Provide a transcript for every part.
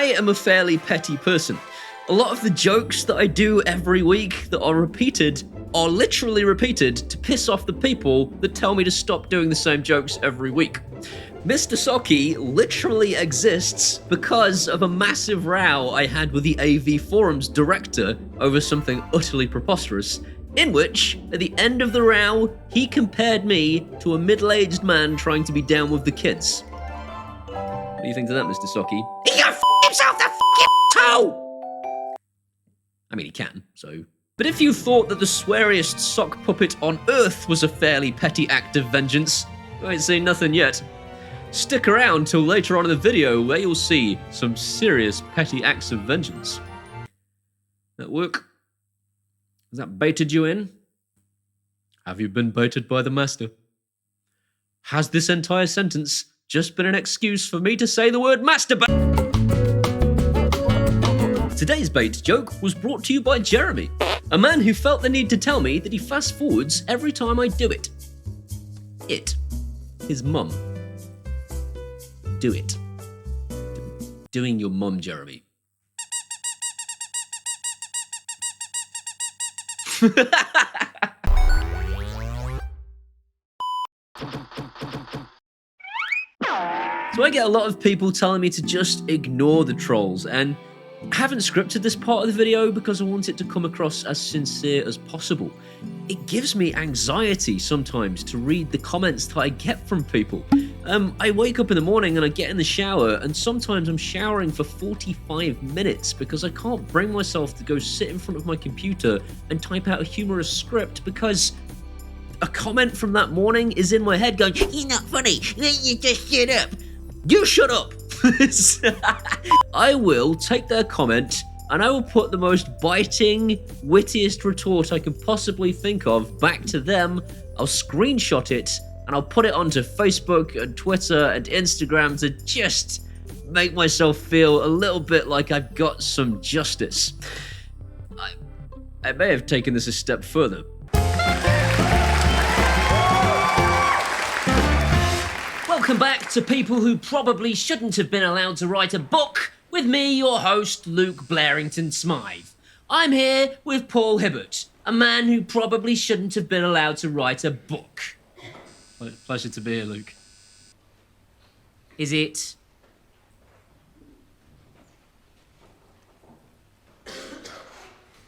I am a fairly petty person. A lot of the jokes that I do every week that are repeated are literally repeated to piss off the people that tell me to stop doing the same jokes every week. Mr. Socky literally exists because of a massive row I had with the AV Forums director over something utterly preposterous, in which, at the end of the row, he compared me to a middle-aged man trying to be down with the kids. What do you think of that, Mr. Socky? He can f*** himself the f***ing toe! I mean, he can, so... But if you thought that the sweariest sock puppet on earth was a fairly petty act of vengeance, you ain't seen nothing yet. Stick around till later on in the video where you'll see some serious petty acts of vengeance. That work? Has that baited you in? Have you been baited by the master? Has this entire sentence just been an excuse for me to say the word masturbate? Today's bait joke was brought to you by Jeremy, a man who felt the need to tell me that he fast forwards every time I do it. His mum. Do it. Doing your mum, Jeremy. So I get a lot of people telling me to just ignore the trolls, and I haven't scripted this part of the video because I want it to come across as sincere as possible. It gives me anxiety sometimes to read the comments that I get from people. I wake up in the morning and I get in the shower, and sometimes I'm showering for 45 minutes because I can't bring myself to go sit in front of my computer and type out a humorous script because a comment from that morning is in my head going, "You're not funny, you just shut up." You shut up! I will take their comment and I will put the most biting, wittiest retort I can possibly think of back to them. I'll screenshot it and I'll put it onto Facebook and Twitter and Instagram to just make myself feel a little bit like I've got some justice. I may have taken this a step further. Welcome back to People Who Probably Shouldn't Have Been Allowed to Write a Book, with me, your host, Luke Blarington Smythe. I'm here with Paul Hibbert, a man who probably shouldn't have been allowed to write a book. Pleasure to be here, Luke. Is it?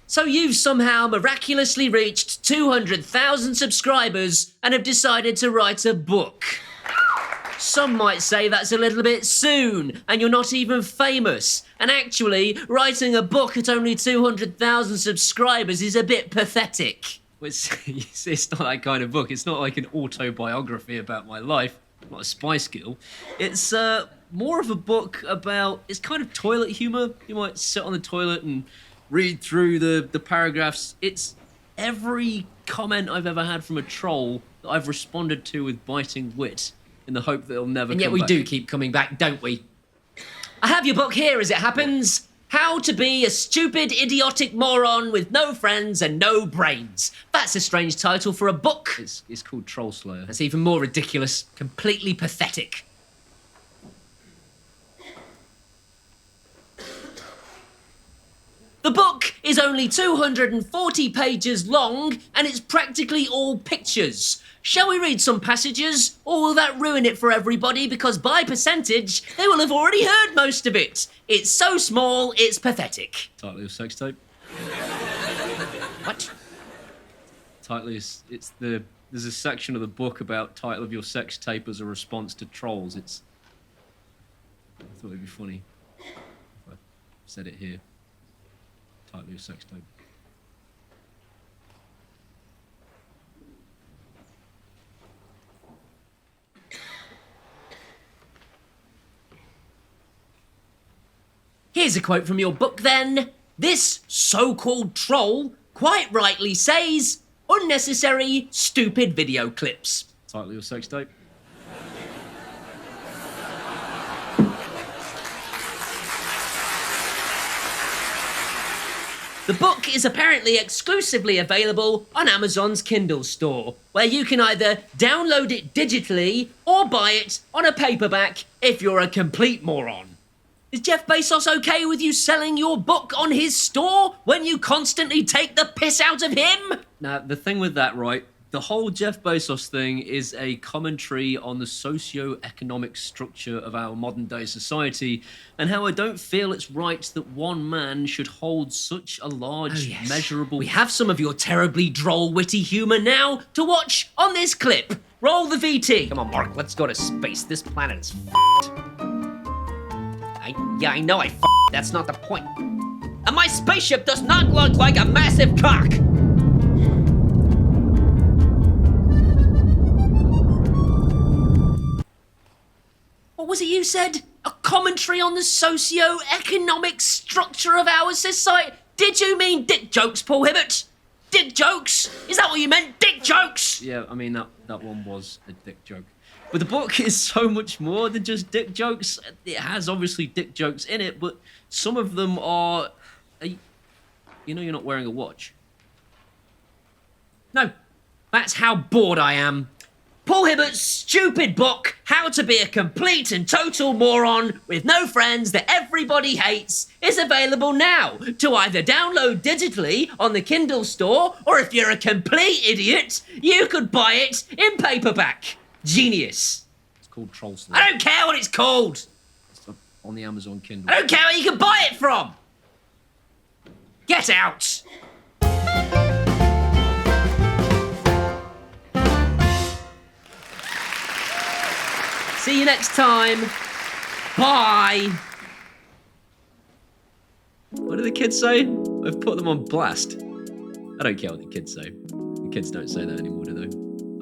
So you've somehow miraculously reached 200,000 subscribers and have decided to write a book. Some might say that's a little bit soon, and you're not even famous. And actually, writing a book at only 200,000 subscribers is a bit pathetic. It's not that kind of book. It's not like an autobiography about my life, not a spy skill. It's more of a book about, it's kind of toilet humour. You might sit on the toilet and read through the paragraphs. It's every comment I've ever had from a troll that I've responded to with biting wit, in the hope that it'll never come back. And yet we do keep coming back, don't we? I have your book here as it happens. How to Be a Stupid, Idiotic Moron with No Friends and No Brains. That's a strange title for a book. It's called Troll Slayer. That's even more ridiculous. Completely pathetic. The book is only 240 pages long, and it's practically all pictures. Shall we read some passages, or will that ruin it for everybody? Because by percentage, they will have already heard most of it. It's so small, it's pathetic. Title of your sex tape? What? Title is, there's a section of the book about title of your sex tape as a response to trolls. I thought it'd be funny if I said it here. Title of your sex tape. Here's a quote from your book then. This so-called troll quite rightly says, unnecessary, stupid video clips. Title of your sex tape. The book is apparently exclusively available on Amazon's Kindle store, where you can either download it digitally or buy it on a paperback if you're a complete moron. Is Jeff Bezos okay with you selling your book on his store when you constantly take the piss out of him? Now, the thing with that, right, the whole Jeff Bezos thing is a commentary on the socio-economic structure of our modern-day society and how I don't feel it's right that one man should hold such a large, measurable... We have some of your terribly droll, witty humour now to watch on this clip. Roll the VT. Come on, Mark, let's go to space. This planet is f***ed. Yeah, I know I f***ed. That's not the point. And my spaceship does not look like a massive cock. What was it you said? A commentary on the socio-economic structure of our society? Did you mean dick jokes, Paul Hibbert? Dick jokes? Is that what you meant? Dick jokes? Yeah, I mean, that one was a dick joke. But the book is so much more than just dick jokes. It has obviously dick jokes in it, but some of them are... You know you're not wearing a watch. No, that's how bored I am. Paul Hibbert's stupid book, How to Be a Complete and Total Moron with No Friends That Everybody Hates, is available now to either download digitally on the Kindle store, or if you're a complete idiot, you could buy it in paperback. Genius. It's called Troll Slug. I don't care what it's called. It's on the Amazon Kindle. I don't care where you can buy it from. Get out. See you next time. Bye. What do the kids say? I've put them on blast. I don't care what the kids say. The kids don't say that anymore, do they?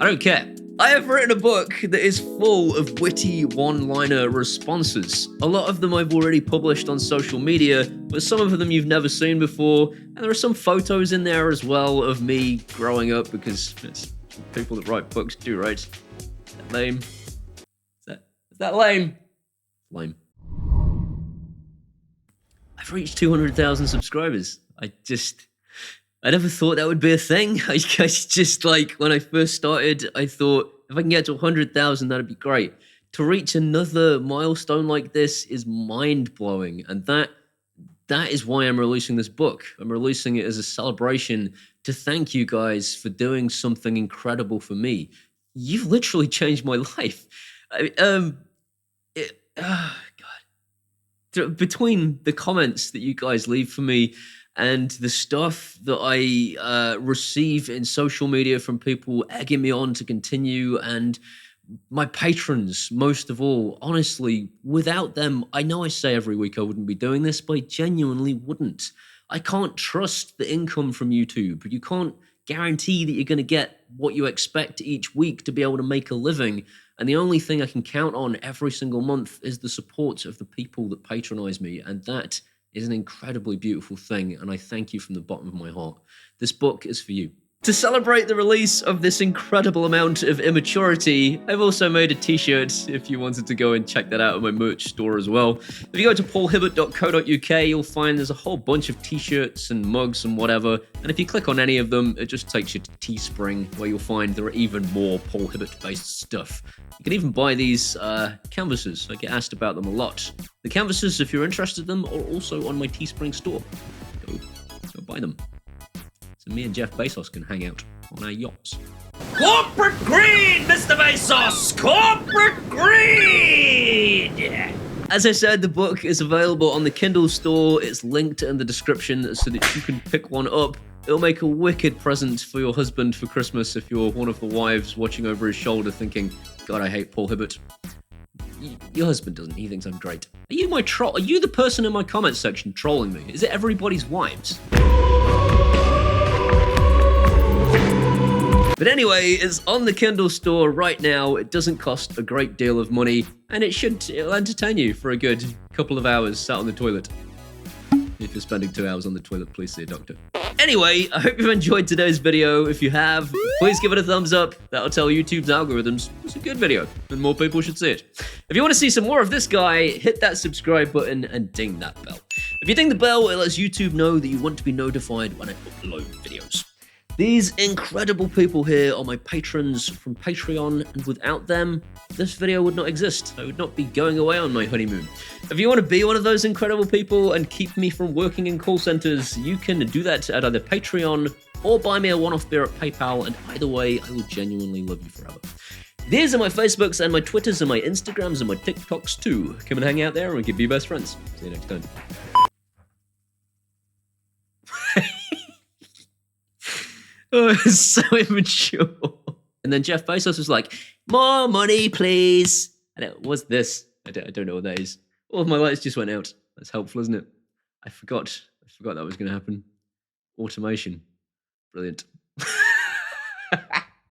I don't care. I have written a book that is full of witty one-liner responses. A lot of them I've already published on social media, but some of them you've never seen before, and there are some photos in there as well of me growing up, because it's people that write books do, right? Is that lame? Is that lame? Lame. I've reached 200,000 subscribers. I never thought that would be a thing. I just, like, when I first started, I thought, if I can get to 100,000, that'd be great. To reach another milestone like this is mind-blowing, and that is why I'm releasing this book. I'm releasing it as a celebration to thank you guys for doing something incredible for me. You've literally changed my life. God. Between the comments that you guys leave for me and the stuff that I receive in social media from people egging me on to continue, and my patrons, most of all, honestly, without them, I know I say every week I wouldn't be doing this, but I genuinely wouldn't. I can't trust the income from YouTube. You can't guarantee that you're going to get what you expect each week to be able to make a living. And the only thing I can count on every single month is the support of the people that patronize me. And that is an incredibly beautiful thing. And I thank you from the bottom of my heart. This book is for you. To celebrate the release of this incredible amount of immaturity, I've also made a t-shirt if you wanted to go and check that out at my merch store as well. If you go to paulhibbert.co.uk, you'll find there's a whole bunch of t-shirts and mugs and whatever. And if you click on any of them, it just takes you to Teespring, where you'll find there are even more Paul Hibbert-based stuff. You can even buy these canvases. I get asked about them a lot. The canvases, if you're interested in them, are also on my Teespring store. Go buy them. So me and Jeff Bezos can hang out on our yachts. Corporate greed, Mr. Bezos! Corporate greed! As I said, the book is available on the Kindle store. It's linked in the description so that you can pick one up. It'll make a wicked present for your husband for Christmas if you're one of the wives watching over his shoulder thinking, God, I hate Paul Hibbert. Your husband doesn't. He thinks I'm great. Are you my troll? Are you the person in my comment section trolling me? Is it everybody's wives? But anyway, it's on the Kindle store right now. It doesn't cost a great deal of money, and it'll entertain you for a good couple of hours sat on the toilet. If you're spending 2 hours on the toilet, please see a doctor. Anyway, I hope you've enjoyed today's video. If you have, please give it a thumbs up. That'll tell YouTube's algorithms it's a good video, and more people should see it. If you want to see some more of this guy, hit that subscribe button and ding that bell. If you ding the bell, it lets YouTube know that you want to be notified when I upload videos. These incredible people here are my patrons from Patreon, and without them, this video would not exist. I would not be going away on my honeymoon. If you want to be one of those incredible people and keep me from working in call centers, you can do that at either Patreon or buy me a one-off beer at PayPal, and either way, I will genuinely love you forever. These are my Facebooks and my Twitters and my Instagrams and my TikToks too. Come and hang out there and we can be best friends. See you next time. Oh, it's so immature. And then Jeff Bezos was like, more money, please. And it was this. I don't know what that is. All of my lights just went out. That's helpful, isn't it? I forgot that was going to happen. Automation. Brilliant.